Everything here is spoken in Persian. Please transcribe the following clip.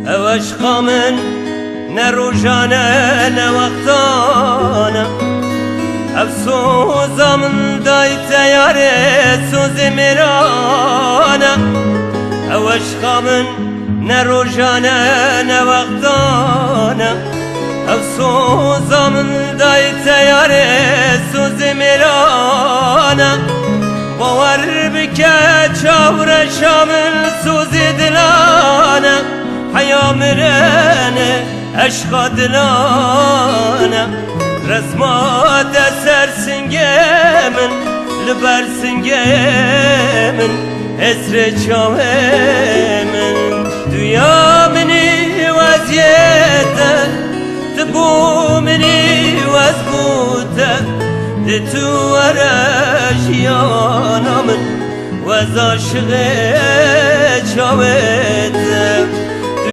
او عشقا من نه روژانه نه وقتانه افسوزا من دایت یاره سوز میرانه او عشقا من نه روژانه نه وقتانه افسوزا من دایت یاره سوز میرانه باور بکه چاور شامل سوزی دلانه حیا مرنه عشقا دلانه رسمات سر سنگه من لبر سنگه من اسر چاوه من دویا منی وزیده تبو منی وزبوده ده تو ورشیانا من وز عاشق چاوه